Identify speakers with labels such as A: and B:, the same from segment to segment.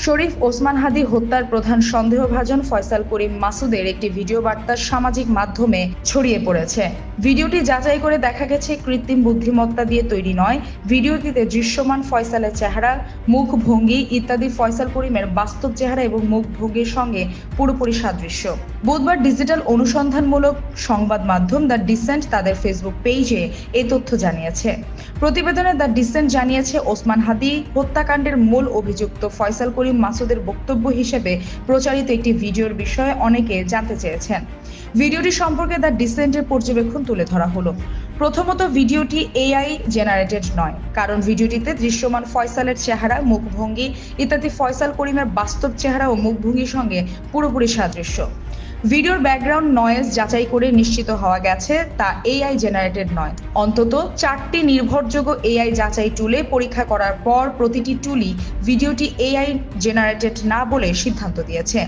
A: শরীফ ওসমান হাদী হত্যার প্রধান সন্দেহভাজন ফয়সাল করিম মাসুদের একটি ভিডিও বার্তা সামাজিক মাধ্যমে ছড়িয়ে পড়েছে। ভিডিওটি যাচাই করে দেখা গেছে কৃত্রিম বুদ্ধিমত্তা দিয়ে তৈরি নয়। ভিডিওটিতে দৃশ্যমান ফয়সালের চেহারা, মুখভঙ্গি ইত্যাদি ফয়সাল করিমের বাস্তব চেহারা এবং মুখভঙ্গির সঙ্গে পুরোপুরি সাদৃশ্য। বুধবার ডিজিটাল অনুসন্ধানমূলক সংবাদ মাধ্যম দ্য ডিসেন্ট তাদের ফেসবুক পেজে এই তথ্য জানিয়েছে। প্রতিবেদনে দ্য ডিসেন্ট জানিয়েছে, ওসমান হাদী হত্যাকাণ্ডের মূল অভিযুক্ত ফয়সাল করিম মাসুদের বক্তব্য হিসেবে প্রচারিত একটি ভিডিওর বিষয়ে অনেকে জানতে চেয়েছেন। ভিডিওটি সম্পর্কে দ্য ডিসেন্টের পর্যবেক্ষণ তুলে ধরা হলো। প্রথমত, ভিডিওটি এআই জেনারেটেড নয়, কারণ ভিডিওটিতে দৃশ্যমান ফয়সালের চেহারা, মুখভঙ্গি ইত্যাদি ফয়সাল করিমের বাস্তব চেহারা ও মুখভঙ্গির সঙ্গে পুরোপুরি সাদৃশ্য। ভিডিওর ব্যাকগ্রাউন্ড নয়েজ যাচাই করে নিশ্চিত হওয়া গেছে তা এআই জেনারেটেড নয়। অন্তত 4টি নির্ভরযোগ্য এআই যাচাই টুলে পরীক্ষা করার পর প্রতিটি টুলই ভিডিওটি এআই জেনারেটেড না বলে সিদ্ধান্ত দিয়েছে।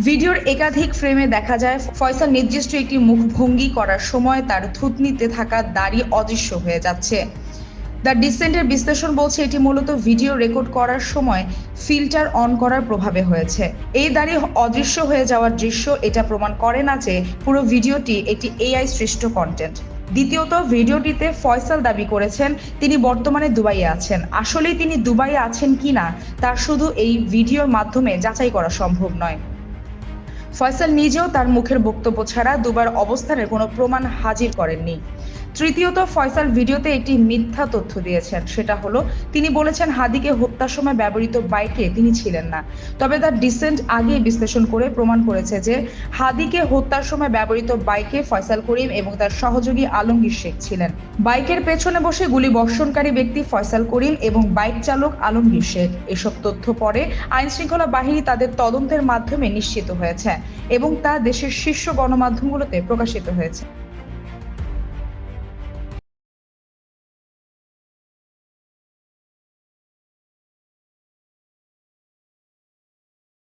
A: ভিডিওর একাধিক ফ্রেমে দেখা যায় ফয়সাল নির্দিষ্ট একটি মুখভঙ্গি করার সময় তার থুতনিতে থাকা দাড়ি অদৃশ্য হয়ে যাচ্ছে। দ্য ডিসেন্টের বিশ্লেষণ বলছে, এটি মূলত ভিডিও রেকর্ড করার সময় ফিল্টার অন করার প্রভাবে হয়েছে। এই দাড়ি অদৃশ্য হয়ে যাওয়ার দৃশ্য এটা প্রমাণ করে না যে পুরো ভিডিওটি একটি এআই সৃষ্ট কন্টেন্ট। দ্বিতীয়ত, ভিডিওটিতে ফয়সাল দাবি করেছেন তিনি বর্তমানে দুবাইয়ে আছেন। আসলেই তিনি দুবাইয়ে আছেন কিনা তা শুধু এই ভিডিওর মাধ্যমে যাচাই করা সম্ভব নয়। ফয়সাল নিজেও তার মুখের বক্তব্য ছাড়া দুবার অবস্থানের কোনো প্রমাণ হাজির করেননি। তৃতীয়ত, ফয়সাল ভিডিওতে একটি মিথ্যা তথ্য দিয়েছেন। সেটা হলো, তিনি বলেছেন হাদীকে হত্যার সময় ব্যবহৃত বাইকে তিনি ছিলেন না। তবে দ্য ডিসেন্ট আগে বিশ্লেষণ করে প্রমাণ করেছে যে হাদীকে হত্যার সময় ব্যবহৃত বাইকে ফয়সাল করিম এবং তার সহযোগী আলমগীর শেখ ছিলেন। বাইকের পেছনে বসে গুলি বর্ষণকারী ব্যক্তি ফয়সাল করিম এবং বাইক চালক আলমগীর শেখ। এসব তথ্য পরে আইনশৃঙ্খলা বাহিনী তাদের তদন্তের মাধ্যমে নিশ্চিত হয়েছে এবং তা দেশের শীর্ষ গণমাধ্যমগুলোতে প্রকাশিত হয়েছে।